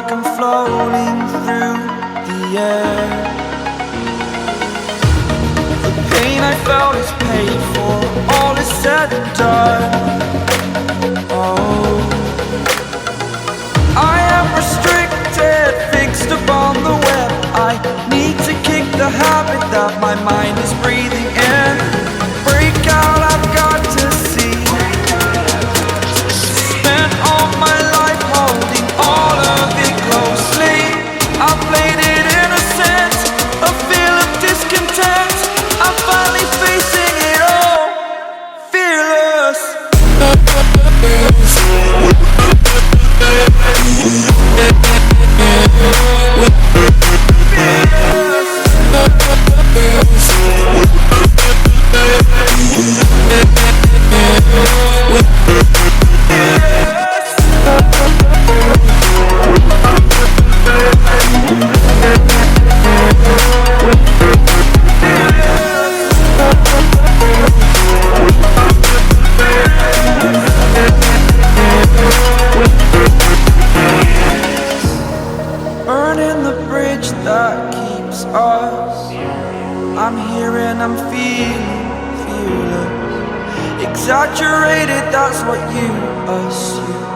like I'm floating through the air. The pain I felt is paid for, all is said and done. Oh, I am restricted, fixed upon the web. I need to kick the habit that my mind is breathing in. Break out, I've got to see. Spent all my life holding all of it closely. I played it innocent, a feel of discontent. I'm finally facing it all, fearless. Burning the bridge that keeps us. I'm here and I'm feeling fearless. Exaggerated, that's what you assume.